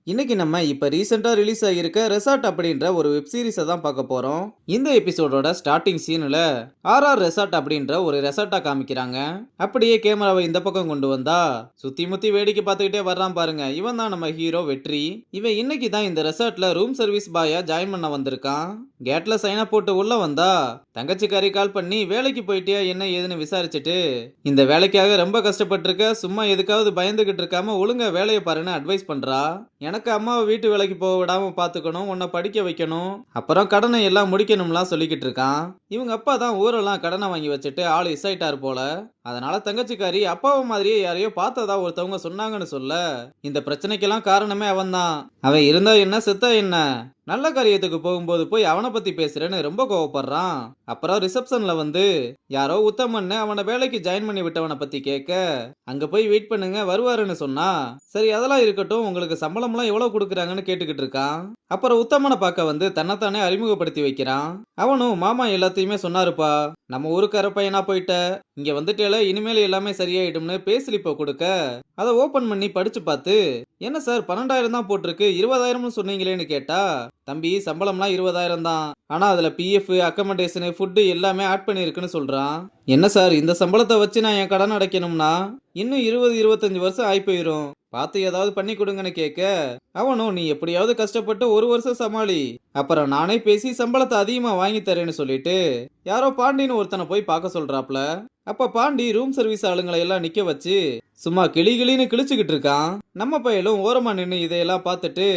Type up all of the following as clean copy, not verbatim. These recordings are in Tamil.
இன்னைக்கு நம்ம இப்ப ரீசெண்டா ரிலீஸ் ஆகியிருக்க ரெசார்ட் அப்படின்ற ஒரு வெப் சீரிஸை தான் பார்க்க போறோம். இந்த எபிசோடோட ஸ்டார்டிங் சீன்ல ஆர்ஆர் ரெசார்ட் அப்படின்ற ஒரு ரெசார்ட்டா காமிக்கிறாங்க. அப்படியே கேமராவை இந்த பக்கம் கொண்டு வந்தா சுத்தி முத்தி வேடிக்கை பார்த்துக்கிட்டே வர்றான் பாருங்க. இவன் தான் நம்ம ஹீரோ வெற்றி. இவன் இன்னைக்கு தான் இந்த ரெசார்ட்ல ரூம் சர்வீஸ் பாயா ஜாயின் பண்ண வந்திருக்கான். கேட்ல சைனா போட்டு உள்ள வந்தா தங்கச்சிக்காரி கால் பண்ணி வேலைக்கு போயிட்டியா என்ன ஏதுன்னு விசாரிச்சுட்டு இந்த வேலைக்காக ரொம்ப கஷ்டப்பட்டிருக்க, சும்மா எதுக்காவது பயந்துகிட்டு இருக்காம ஒழுங்கா வேலையை பாருன்னு அட்வைஸ் பண்றா. எனக்கு அம்மாவை வீட்டு வேலைக்கு போக விடாம பாத்துக்கணும், உன்னை படிக்க வைக்கணும், அப்புறம் கடனை எல்லாம் முடிக்கணும்லாம் சொல்லிக்கிட்டு இருக்கான். இவங்க அப்பா தான் ஊரெல்லாம் கடனை வாங்கி வச்சுட்டு ஆளு இசாயிட்டார் போல. அதனால தங்கச்சிக்காரி அப்பாவை மாதிரியே யாரையோ பார்த்ததா ஒருத்தவங்க சொன்னாங்கன்னு சொல்ல, இந்த பிரச்சனைக்கெல்லாம் காரணமே அவன்தான். அவன் இருந்தா என்ன செத்தா என்ன, நல்ல காரியத்துக்கு போகும்போது போய் அவனை பத்தி பேசுறேன்னு ரொம்ப கோவப்படுறான். அப்புறம் ரிசப்ஷன்ல வந்து யாரோ உத்தமன்னு அவனை வேலைக்கு ஜாயின் பண்ணி விட்டவனை பத்தி கேட்க, அங்க போய் வெயிட் பண்ணுங்க வருவாருன்னு சொன்னா, சரி அதெல்லாம் இருக்கட்டும், உங்களுக்கு சம்பளம்லாம் எவ்வளவு கொடுக்குறாங்கன்னு கேட்டுக்கிட்டு இருக்கான். அப்புறம் உத்தமனை பார்க்க வந்து தன்னைத்தானே அறிமுகப்படுத்தி வைக்கிறான். அவனும் மாமா எல்லாத்தையுமே சொன்னாருப்பா, நம்ம ஊருக்கார பையனா போயிட்ட, இங்க வந்துட்டேல இனிமேல் எல்லாமே சரியாயிடும்னு பே ஸ்லிப்பை கொடுக்க அதை ஓபன் பண்ணி படிச்சு பார்த்து, என்ன சார் 12,000 தான் போட்டிருக்கு, 20,000 சொன்னீங்களேன்னு கேட்டா, தம்பி சம்பளம்லாம் 20,000 தான், ஆனா அதுல பிஎஃப் அக்கமடேஷன் ஃபுட்டு எல்லாமே ஆட் பண்ணிருக்குன்னு சொல்றான். என்ன சார் இந்த சம்பளத்தை வச்சு நான் என் கடன் அடைக்கணும்னா இன்னும் 20-25 வருஷம் ஆகி போயிரும், பார்த்து ஏதாவது பண்ணி கொடுங்கன்னு கேட்க, அவனும் நீ எப்படியாவது கஷ்டப்பட்டு ஒரு வருஷம் சமாளி, அப்புறம் நானே பேசி சம்பளத்தை அதிகமா வாங்கி தரேன்னு சொல்லிட்டு யாரோ பாண்டின்னு ஒருத்தனை போய் பார்க்க சொல்றாப்ல. அப்ப பாண்டி ரூம் சர்வீஸ் ஆளுங்களை எல்லாம் நிக்க வச்சு சும்மா கிளி கிளின்னு கிழிச்சுக்கிட்டு இருக்கான். நம்ம பையலும் ஓரமா நின்று இதையெல்லாம் பார்த்துட்டு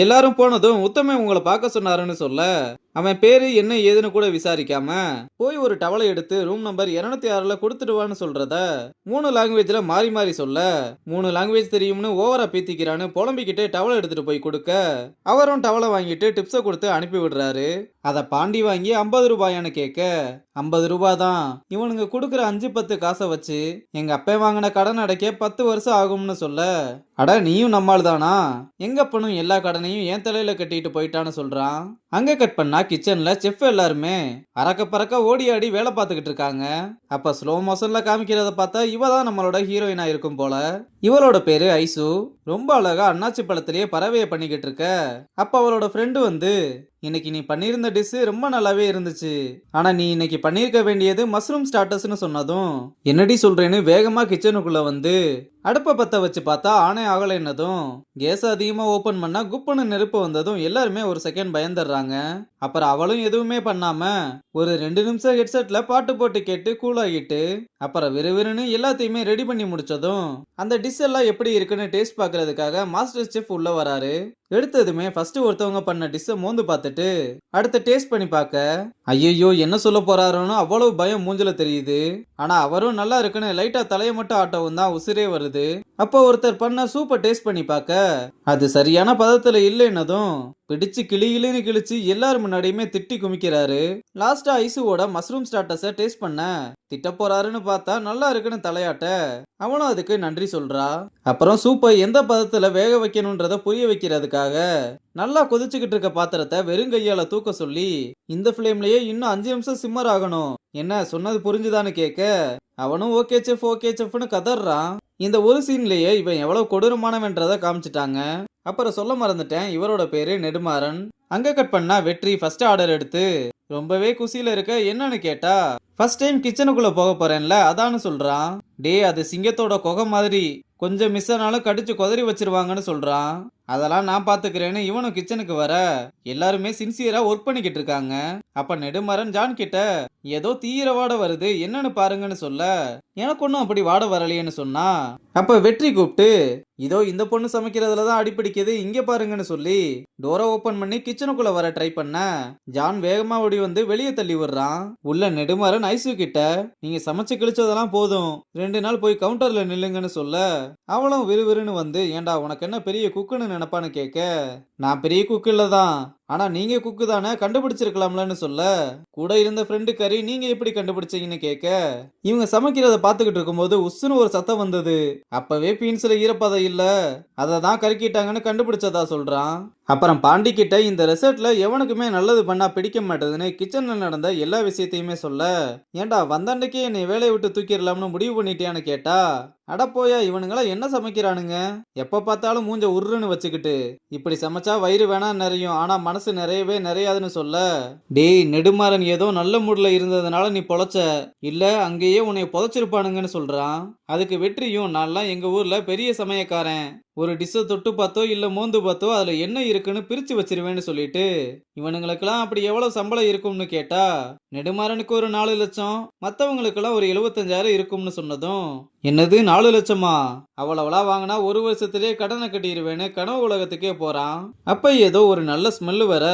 எல்லாரும் போனதும் உத்தமே உங்களை பார்க்க சொன்னாருன்னு சொல்ல, அவன் பேரு என்ன ஏதுன்னு கூட விசாரிக்காம போய் ஒரு டவலை எடுத்து ரூம் நம்பர் 206ல கொடுத்துடுவான்னு சொல்றத 3 லாங்குவேஜ்ல மாறி மாறி சொல்ல, 3 லாங்குவேஜ் தெரியும்னு ஓவரா பீத்திக்கிறான்னு புலம்பிக்கிட்டே டவலை எடுத்துட்டு போய் கொடுக்க, அவரும் டவலை வாங்கிட்டு டிப்ஸை கொடுத்து அனுப்பி விடுறாரு. அதை பாண்டி வாங்கி 50 ரூபாயான்னு கேட்க, 50 ரூபாய் தான், இவனுங்க கொடுக்குற 5-10 காசை வச்சு எங்க அப்பா வாங்கின கடன் அடைக்க 10 வருஷம் ஆகும்னு சொல்ல, அட நீயும் நம்மால் தானா, எங்க அப்பனும் எல்லா கடனையும் என் தலையில கட்டிட்டு போயிட்டான்னு சொல்றான். அங்க கட் பண்ணா கிச்சன்ல செஃப் எல்லாருமே அரக்க பறக்க ஓடி ஆடி வேலை பார்த்துக்கிட்டு இருக்காங்க. அப்ப ஸ்லோ மோஷன்ல காமிக்கிறத பார்த்தா இவ தான் நம்மளோட ஹீரோயினா இருக்கும் போல. இவளோட பேரு ஐசு. ரொம்ப அழகா அண்ணாச்சி பழத்திலேயே பறவையை பண்ணிக்கிட்டு இருக்க. அப்ப அவளோட ஃப்ரெண்டு வந்து, இன்னைக்கு நீ பண்ணியிருந்த டிஷ் ரொம்ப நல்லாவே இருந்துச்சு, ஆனா நீ இன்னைக்கு பண்ணியிருக்க வேண்டியது மஷ்ரூம் ஸ்டார்டர்ஸ்னு சொன்னதும், என்னடி சொல்றேன்னு வேகமா கிச்சனுக்குள்ள வந்து அடுப்பை பத்த வச்சு பார்த்தா ஆனே ஆகலைன்னதும், கேஸ் அதிகமா ஓபன் பண்ணா குப்புன்னு நெருப்பு வந்ததும் எல்லாருமே ஒரு செகண்ட் பயந்துடுறாங்க. அப்புறம் அவளும் எதுவுமே பண்ணாம ஒரு 2 நிமிஷம் ஹெட்செட்ல பாட்டு போட்டு கேட்டு கூல் ஆகிட்டு அப்புறம் விறுவிறுன்னு எல்லாத்தையுமே ரெடி பண்ணி முடிச்சதும் அந்த டிஷ் எல்லாம் எப்படி இருக்குன்னு டேஸ்ட் பார்க்கறதுக்காக மாஸ்டர் செஃப் உள்ள வராரு. எடுத்ததுமே ஃபர்ஸ்ட் ஒருத்தவங்க பண்ண டிஷ்ஷை மோந்து பார்த்துட்டு அடுத்த டேஸ்ட் பண்ணி பார்க்க, ஐயோ என்ன சொல்ல போறாரோன்னு அவ்வளவு பயம் மூஞ்சில தெரியுது. ஆனா அவரும் நல்லா இருக்குன்னு லைட்டா தலையை மட்டும் ஆட்டவும் தான் உசிரே வருது. அப்போ ஒருத்தர் பண்ண சூப்பை டேஸ்ட் பண்ணி பார்க்க அது சரியான பதத்துல இல்லைன்னதும் பிடிச்சு கிளிகிளின்னு கிழிச்சு எல்லாரும் முன்னாடியுமே திட்டி குமிக்கிறாரு. லாஸ்டா ஐசுவோட மஷ்ரூம் ஸ்டார்டர்ஸை டேஸ்ட் பண்ண திட்ட போறாருன்னு பார்த்தா நல்லா இருக்குன்னு தலையாட்ட அவனும் அதுக்கு நன்றி சொல்றா. அப்புறம் சூப்பை எந்த பதத்துல வேக வைக்கணும்ன்றத புரிய வைக்கிறதுக்காக நல்லா கொதிச்சுக்கிட்டு இருக்க பாத்திரத்தை வெறுங்கையால தூக்க சொல்லி, இந்த ஃபிளேம்லயே இன்னும் 5 நிமிஷம் சிம்மர் ஆகணும், என்ன சொன்னது புரிஞ்சுதான்னு கேட்க, அவனும் ஓகே செஃப்னு கதறான். இந்த ஒரு சீன்லயே இவன் எவ்வளவு கொடூரமானவன்றத காமிச்சிட்டாங்க. அப்புறம் சொல்ல மறந்துட்டேன், இவரோட பேரு நெடுமாறன். அங்க கட் பண்ணா வெற்றி ஃபர்ஸ்ட் ஆர்டர் எடுத்து ரொம்பவே குசியில இருக்க, என்னன்னு கேட்டா ஃபர்ஸ்ட் டைம் கிச்சனுக்குள்ள போக போறேன்ல அதான்னு சொல்றான். டே அது சிங்கத்தோட குகை மாதிரி, கொஞ்சம் மிஸ் ஆனாலும் கடிச்சு கொதறி வச்சிருவாங்கன்னு சொல்றான். அதெல்லாம் நான் பாத்துக்கிறேன்னு இவனும் கிச்சனுக்கு வர எல்லாருமே சின்சியரா ஒர்க் பண்ணிக்கிட்டு இருக்காங்க. அப்ப நெடுமரன் ஜான் கிட்ட ஏதோ தீவிர வாட வருது என்னன்னு பாருங்கன்னு சொல்ல, எனக்கு ஒன்னும் அப்படி வாட வரலையேன்னு சொன்னா, அப்ப வெற்றி கூப்பிட்டு இதோ இந்த பொண்ணு சமைக்கிறதுலதான் அடிப்பிடிக்குது இங்க பாருங்கன்னு சொல்லி டோரை ஓபன் பண்ணி கிச்சனுக்குள்ள வர ட்ரை பண்ண ஜான் வேகமா ஓடி வந்து வெளியே தள்ளி விடுறான். உள்ள நெடுமரன் ஐசு கிட்ட, நீங்க சமைச்சு கிழிச்சதெல்லாம் போதும், 2 நாள் போய் கவுண்டர்ல நில்லுங்கன்னு சொல்ல, அவளும் விறுவிறுன்னு வந்து, ஏண்டா உனக்கு என்ன பெரிய குக்குன்னு நினைப்பான்னு கேட்க, நான் பெரிய குக்கு இல்லதான், ஆனா நீங்க குக்கு தானே, கண்டுபிடிச்சிருக்கலாம்லன்னு சொல்ல, கூட இருந்த ஃப்ரெண்டு கறி நீங்க எப்படி கண்டுபிடிச்சீங்கன்னு கேட்க, இவங்க சமைக்கிறத பாத்துக்கிட்டு இருக்கும்போது உஸ்ஸுன்னு ஒரு சத்தம் வந்தது, அப்பவே பீன்ஸ்ல ஈரப்பதம் இல்ல, அதை தான் கருக்கிட்டாங்கன்னு கண்டுபிடிச்சதா சொல்றான். அப்புறம் பாண்டி கிட்ட இந்த ரெசார்ட்ல எவனுக்குமே நல்லது பண்ணா பிடிக்க மாட்டேதுன்னு கிச்சன்ல நடந்த எல்லா விஷயத்தையுமே சொல்ல, ஏன்டா வந்த அன்னைக்கே என்னை வேலையை விட்டு தூக்கிடலாம்னு முடிவு பண்ணிட்டியான்னு கேட்டா, அட போயா இவனுங்களாம் என்ன சமைக்கிறானுங்க, எப்ப பார்த்தாலும் மூஞ்ச உருன்னு வச்சுக்கிட்டு, இப்படி சமைச்சா வயிறு வேணா நிறையும் ஆனா மனசு நிறையவே நிறையாதுன்னு சொல்ல, டேய் நெடுமாறன் ஏதோ நல்ல மூட்ல இருந்ததுனால நீ பொழைச்ச, இல்ல அங்கேயே உன்னை புதைச்சிருப்பானுங்கன்னு சொல்றான். அதுக்கு வெற்றியும், நான்லாம் எங்க ஊர்ல பெரிய சமயக்காரன், ஒரு டிஷ்ஷை தொட்டு பார்த்தோ இல்ல மோந்து பார்த்தோ அதுல என்ன இருக்குன்னு பிரிச்சு வச்சிருவேன்னு சொல்லிட்டு, இவனுங்களுக்கெல்லாம் அப்படி எவ்வளவு சம்பளம் இருக்கும்னு கேட்டா, நெடுமாறனுக்கு ஒரு 4 லட்சம், மத்தவங்களுக்கெல்லாம் ஒரு 75,000 இருக்கும்னு சொன்னதும், என்னது 4 லட்சமா, அவ்வளவளா வாங்கினா ஒரு வருஷத்திலேயே கடனை கட்டிடுவேன்னு கனவு உலகத்துக்கே போறான். அப்ப ஏதோ ஒரு நல்ல ஸ்மெல்லு வர,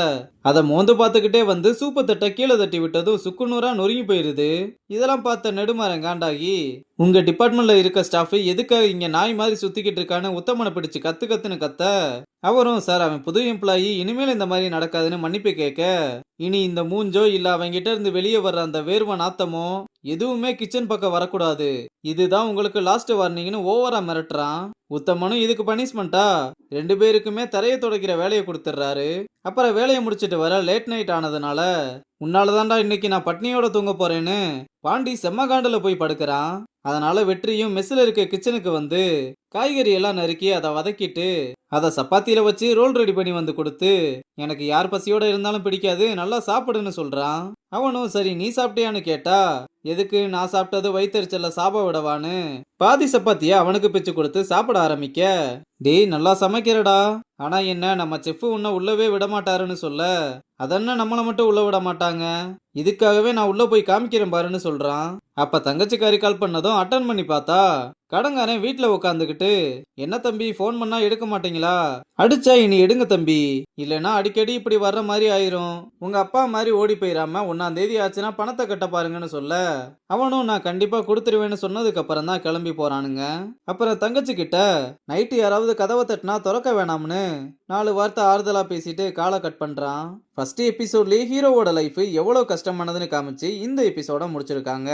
அதை மோந்து பார்த்துக்கிட்டே வந்து சூப்பை தட்டை கீழே தட்டி விட்டதும் சுக்குநூறா நொறுங்கி போயிருது. இதெல்லாம் பார்த்த நெடுமாறன் காண்டாகி, உங்க டிபார்ட்மெண்ட்ல இருக்க ஸ்டாஃப் எதுக்காக இங்க நாய் மாதிரி சுத்திக்கிட்டு இருக்கான்னு உத்தமனை பிடிச்சு கத்து கத்துன்னு கத்த, அவரும் சார் அவன் புது எம்ப்ளாயி இனிமேல் இந்த மாதிரி நடக்காதுன்னு மன்னிப்பு கேட்க, இனி இந்த மூஞ்சோ இல்ல அவங்கிட்ட இருந்து வெளியே வர்ற அந்த வேர்வ நாத்தமோ எதுவுமே கிச்சன் பக்கம் வரக்கூடாது, இதுதான் உங்களுக்கு லாஸ்ட் வார்னிங்னு ஓவரா மிரட்டுறான். உத்தமனும் இதுக்கு பனிஷ்மெண்டா 2 பேருக்குமே தரையை துடைக்கிற வேலையை கொடுத்துட்றாரு. அப்புறம் வேலையை முடிச்சிட்டு வர லேட் நைட் ஆனதுனால, உன்னாலதான்டா இன்னைக்கு நான் பட்னியோட தூங்க போறேன்னு பாண்டி செம்மகாண்டுல போய் படுக்கிறான். அதனால வெற்றியும் மெஸ்ல இருக்க கிச்சனுக்கு வந்து காய்கறி எல்லாம் நறுக்கி அதை வதக்கிட்டு அதை சப்பாத்தியில வச்சு ரோல் ரெடி பண்ணி வந்து கொடுத்து, எனக்கு யார் பசியோட இருந்தாலும் பிடிக்காது நல்லா சாப்பிடுன்னு சொல்றான். அவனும் சரி நீ சாப்பிட்டியான்னு கேட்டா, எதுக்கு நான் சாப்பிட்டது வயிற்றுச்சல்ல சாப விடவான்னு பாதி சப்பாத்திய அவனுக்கு பிச்சு கொடுத்து சாப்பிட ஆரம்பிக்க, டேய் நல்லா சமைக்கிறடா, ஆனா என்ன நம்ம செஃப் உன்னை உள்ளவே விட மாட்டாருன்னு சொல்ல, அதென்ன நம்மளை மட்டும் உள்ள விட மாட்டாங்க, இதுக்காகவே நான் உள்ள போய் காமிக்கிறேன் பாருன்னு சொல்றான். அப்ப தங்கச்சிக்காரி கால் பண்ணதும் அட்டன் பண்ணி பார்த்தா, கடங்காரன் வீட்டுல உட்காந்துக்கிட்டு, என்ன தம்பி போன் பண்ணா எடுக்க மாட்டீங்களா, அடிச்சா இனி எடுங்க தம்பி, இல்லைன்னா அடிக்கடி இப்படி வர்ற மாதிரி ஆயிரும், உங்க அப்பா மாதிரி ஓடி போயிடாம 1ஆம் தேதி ஆச்சுன்னா பணத்தை கட்ட பாருங்கன்னு சொல்ல, அவனும் நான் கண்டிப்பா கொடுத்துருவேன்னு சொன்னதுக்கு அப்புறம் தான் கிளம்பி போறானுங்க. அப்புறம் தங்கச்சி கிட்ட, நைட்டு யாராவது கதவை தட்டினா திறக்க வேணாம்னு 4 வார்த்தை ஆறுதலா பேசிட்டு காலை கட் பண்றான். ஃபர்ஸ்ட் எபிசோட்லயே ஹீரோவோட லைஃப் எவ்வளவு கஷ்டமானதுன்னு காமிச்சு இந்த எபிசோட முடிச்சிருக்காங்க.